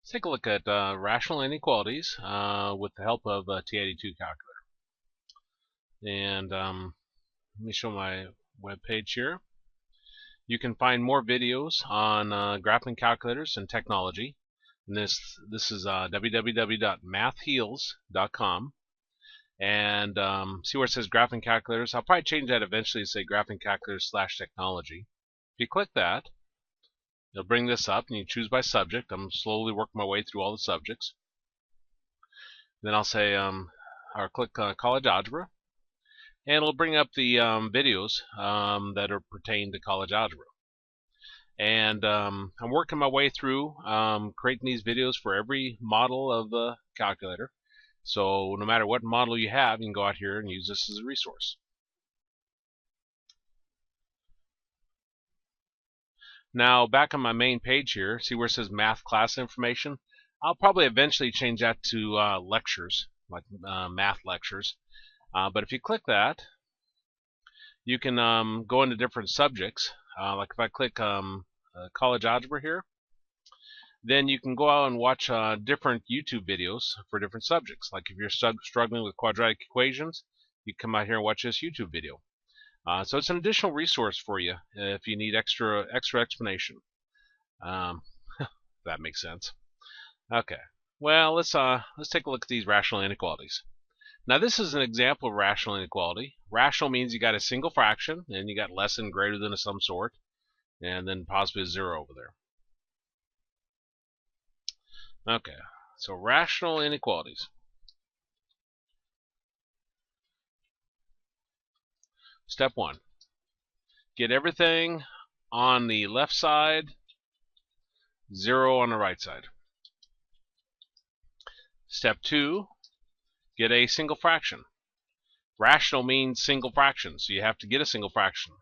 Let's take a look at rational inequalities with the help of a TI-82 calculator. And let me show my web page here. You can find more videos on graphing calculators and technology. And this is www.mathheals.com. And see where it says graphing calculators. I'll probably change that eventually to say graphing calculators / technology. If you click that, it'll bring this up, and you choose by subject. I'm slowly working my way through all the subjects. Then I'll say, or click college algebra, and it'll bring up the videos that are pertain to college algebra. And I'm working my way through creating these videos for every model of the calculator. So no matter what model you have, you can go out here and use this as a resource. Now back on my main page here, see where it says math class information? I'll probably eventually change that to lectures, like math lectures. But if you click that, you can go into different subjects. Like if I click college algebra here, then you can go out and watch different YouTube videos for different subjects. Like if you're struggling with quadratic equations, you come out here and watch this YouTube video. So it's an additional resource for you if you need extra explanation. That makes sense. Okay. Well, let's take a look at these rational inequalities. Now this is an example of rational inequality. Rational means you got a single fraction, and you got less than, greater than of some sort, and then possibly a zero over there. Okay. So rational inequalities. Step 1. Get everything on the left side, 0 on the right side. Step 2. Get a single fraction. Rational means single fraction, so you have to get a single fraction.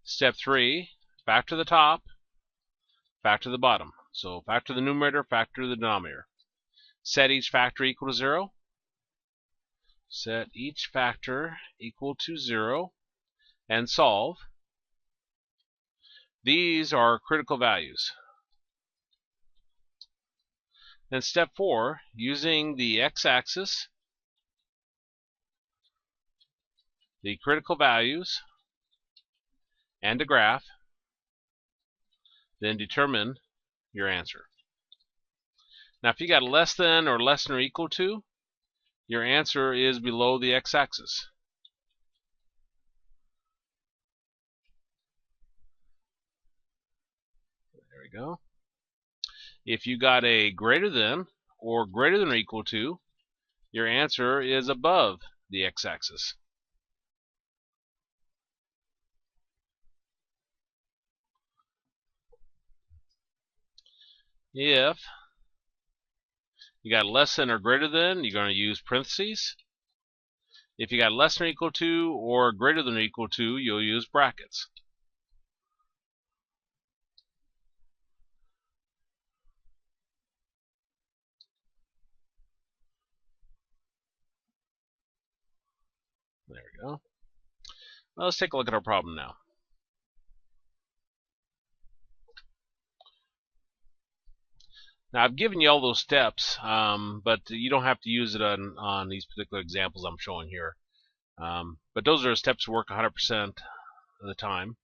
Step 3. Factor the top, factor the bottom. So factor the numerator, factor the denominator. Set each factor equal to 0. Set each factor equal to 0 and solve. These are critical values. Then step 4, using the x-axis, the critical values, and a graph, then determine your answer. Now if you got less than or equal to, your answer is below the x-axis. There we go. If you got a greater than or equal to, your answer is above the x-axis. If you got less than or greater than, you're going to use parentheses. If you got less than or equal to or greater than or equal to, you'll use brackets. There we go. Well, let's take a look at our problem now. Now I've given you all those steps, but you don't have to use it on these particular examples I'm showing here. But those are steps that work 100% of the time.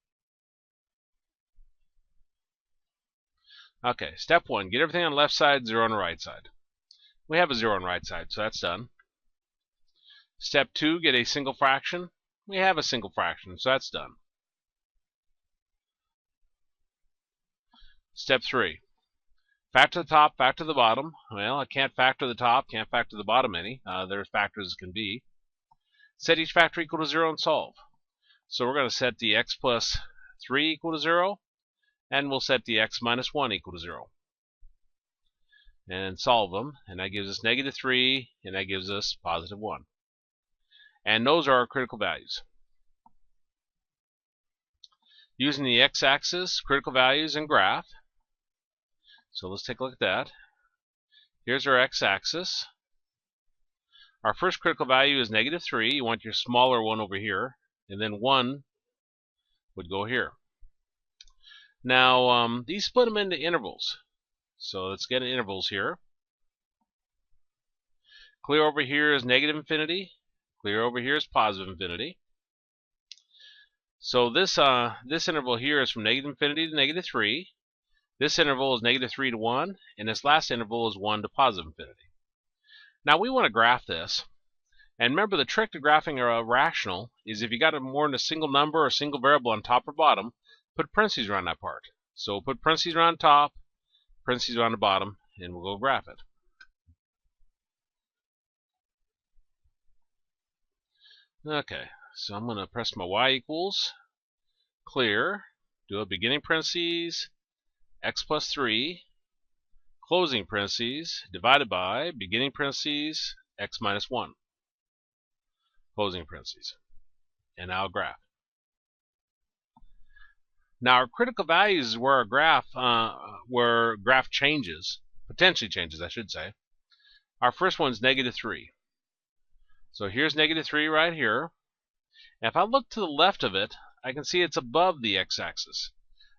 Okay, step 1, get everything on the left side, 0 on the right side. We have a 0 on the right side, so that's done. Step 2, get a single fraction. We have a single fraction, so that's done. Step 3, factor the top, factor the bottom. Well, I can't factor the top, can't factor the bottom any. They're factors as can be. Set each factor equal to 0 and solve. So we're going to set the x plus 3 equal to 0, and we'll set the x minus 1 equal to 0. And solve them, and that gives us negative 3, and that gives us positive 1. And those are our critical values. Using the x-axis, critical values, and graph. So let's take a look at that. Here's our x-axis. Our first critical value is negative 3. You want your smaller one over here, and then 1 would go here. Now, these split them into intervals. So let's get intervals here. Clear over here is negative infinity. Clear over here is positive infinity. So this interval here is from negative infinity to negative 3. This interval is negative 3 to 1, and this last interval is 1 to positive infinity. Now we want to graph this. And remember, the trick to graphing a rational is if you got more than a single number or a single variable on top or bottom, put parentheses around that part. So we'll put parentheses around top, parentheses around the bottom, and we'll go graph it. Okay, so I'm going to press my y equals, clear, do a beginning parentheses, x plus 3, closing parentheses, divided by, beginning parentheses, x minus 1, closing parentheses, and now graph. Now our critical values is where our graph changes, potentially changes, I should say. Our first one's negative 3. So here's negative 3 right here. And if I look to the left of it, I can see it's above the x-axis.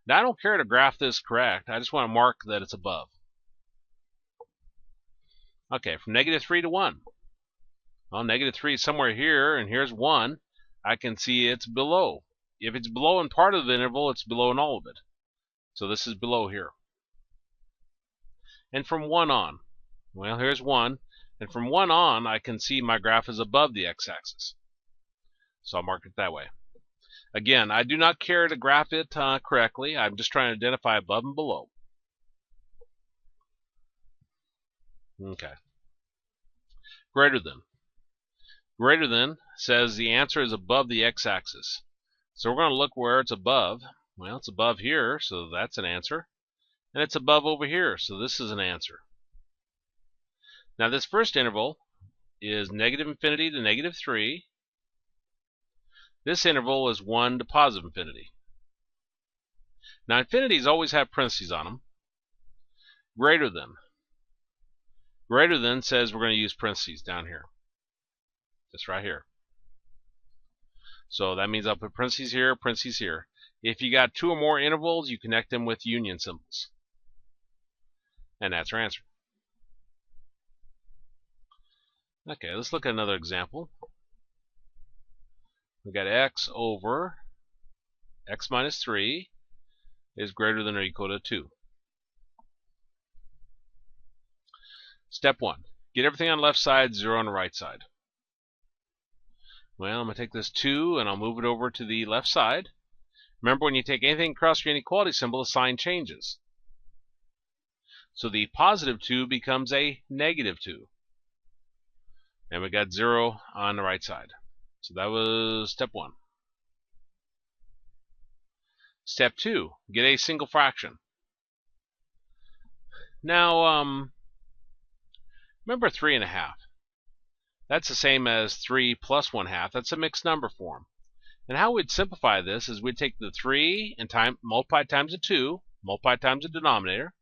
Now I don't care to graph this correct. I just want to mark that it's above. Okay, from negative 3 to 1. Well, negative 3 is somewhere here, and here's 1. I can see it's below. If it's below in part of the interval, it's below in all of it. So this is below here. And from 1 on, well, here's 1. And from 1 on, I can see my graph is above the x-axis. So I'll mark it that way. Again, I do not care to graph it correctly. I'm just trying to identify above and below. Okay. Greater than. Greater than says the answer is above the x-axis. So we're going to look where it's above. Well, it's above here, so that's an answer. And it's above over here, so this is an answer. Now this first interval is negative infinity to negative 3. This interval is 1 to positive infinity. Now infinities always have parentheses on them. Greater than. Greater than says we're going to use parentheses down here. Just right here. So that means I'll put parentheses here, parentheses here. If you got 2 or more intervals, you connect them with union symbols. And that's our answer. Okay, let's look at another example. We've got x over x minus 3 is greater than or equal to 2. Step 1. Get everything on the left side, 0 on the right side. Well, I'm going to take this 2 and I'll move it over to the left side. Remember, when you take anything across your inequality symbol, the sign changes. So the positive 2 becomes a negative 2. And we got 0 on the right side. So that was step 1. Step 2, get a single fraction. Now, remember 3 1/2. That's the same as 3 plus 1/2. That's a mixed number form. And how we'd simplify this is we'd take the 3 and multiply times the 2, multiply times the denominator,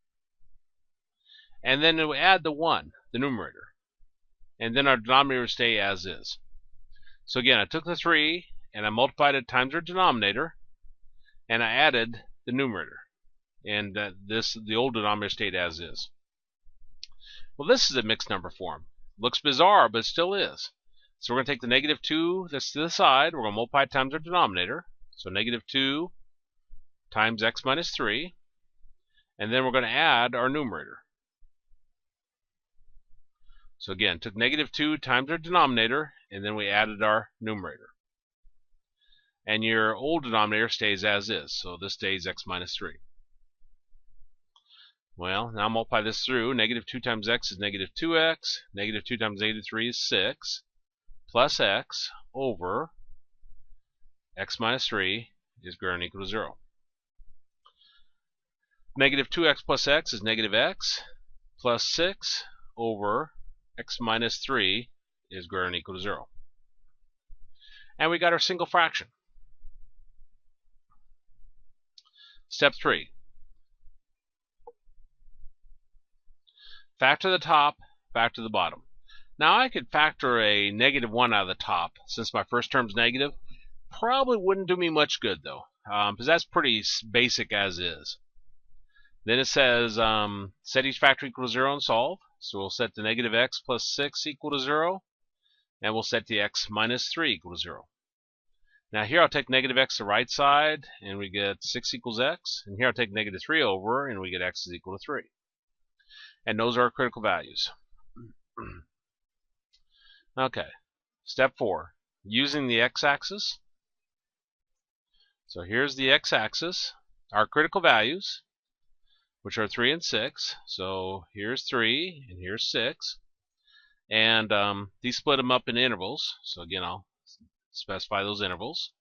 and then we add the 1, the numerator. And then our denominator would stay as is. So again, I took the 3 and I multiplied it times our denominator, and I added the numerator. And the old denominator stayed as is. Well, this is a mixed number form. Looks bizarre, but it still is. So we're going to take the negative 2 that's to the side. We're going to multiply it times our denominator. So negative 2 times x minus 3. And then we're going to add our numerator. So again, took negative 2 times our denominator, and then we added our numerator. And your old denominator stays as is. So this stays x minus 3. Well, now multiply this through. Negative 2 times x is negative 2x. Negative 2 times negative 3 is 6. Plus x over x minus 3 is greater than or equal to 0. Negative 2x plus x is negative x. Plus 6 over x minus 3 is greater than or equal to 0. And we got our single fraction. Step 3. Factor the top, factor the bottom. Now I could factor a negative 1 out of the top, since my first term's negative. Probably wouldn't do me much good though, because that's pretty basic as is. Then it says set each factor equal to 0 and solve. So we'll set the negative x plus 6 equal to 0, and we'll set the x minus 3 equal to 0. Now here I'll take negative x to the right side, and we get 6 equals x. And here I'll take negative 3 over, and we get x is equal to 3. And those are our critical values. Okay, step 4. Using the x-axis. So here's the x-axis, our critical values, which are 3 and 6. So here's 3, and here's 6. And these split them up in intervals. So again, I'll specify those intervals.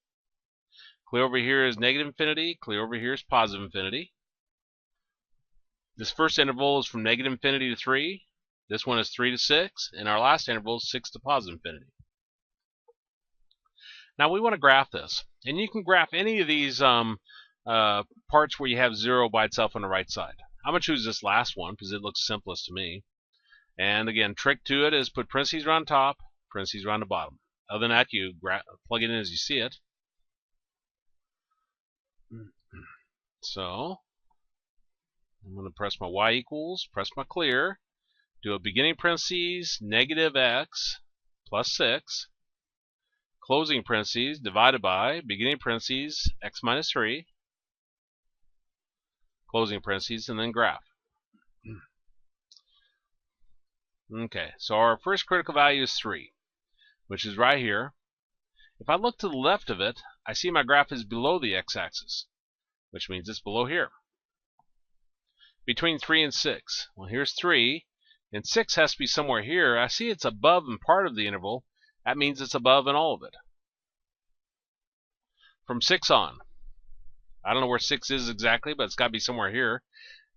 Clear over here is negative infinity. Clear over here is positive infinity. This first interval is from negative infinity to 3. This one is 3 to 6. And our last interval is 6 to positive infinity. Now we want to graph this. And you can graph any of these parts where you have 0 by itself on the right side. I'm going to choose this last one because it looks simplest to me. And again, trick to it is put parentheses around top, parentheses around the bottom. Other than that, you plug it in as you see it. So I'm going to press my y equals, press my clear, do a beginning parentheses, negative x plus 6, closing parentheses, divided by, beginning parentheses, x minus 3, closing parentheses, and then graph. Okay, so our first critical value is 3, which is right here. If I look to the left of it, I see my graph is below the x-axis, which means it's below here. Between 3 and 6, well, here's 3, and 6 has to be somewhere here. I see it's above in part of the interval. That means it's above in all of it. From 6 on, I don't know where 6 is exactly, but it's got to be somewhere here.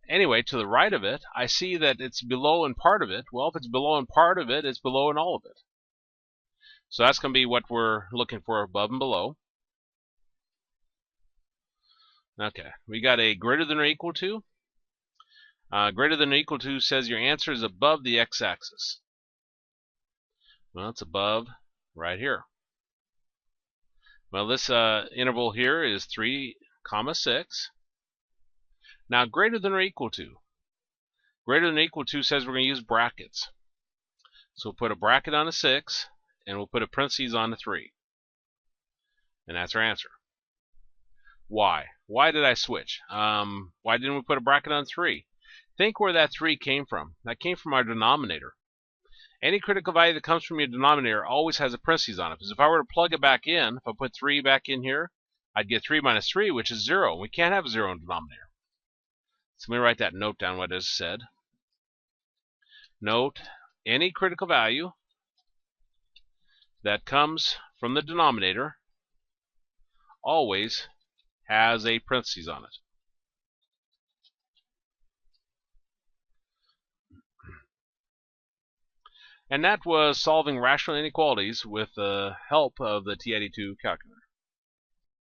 Anyway, to the right of it, I see that it's below in part of it. Well, if it's below in part of it, it's below in all of it. So that's going to be what we're looking for above and below. Okay, we got a greater than or equal to. Greater than or equal to says your answer is above the x-axis. Well, it's above right here. Well, this interval here is 3, 6. Now, greater than or equal to. Greater than or equal to says we're going to use brackets. So we'll put a bracket on a 6, and we'll put a parentheses on a 3. And that's our answer. Why? Why did I switch? Why didn't we put a bracket on 3? Think where that 3 came from. That came from our denominator. Any critical value that comes from your denominator always has a parentheses on it. Because if I were to plug it back in, if I put 3 back in here, I'd get 3 minus 3, which is 0. We can't have 0 in the denominator. So let me write that note down, what it said. Note, any critical value that comes from the denominator always has a parentheses on it. And that was solving rational inequalities with the help of the TI-82 calculator.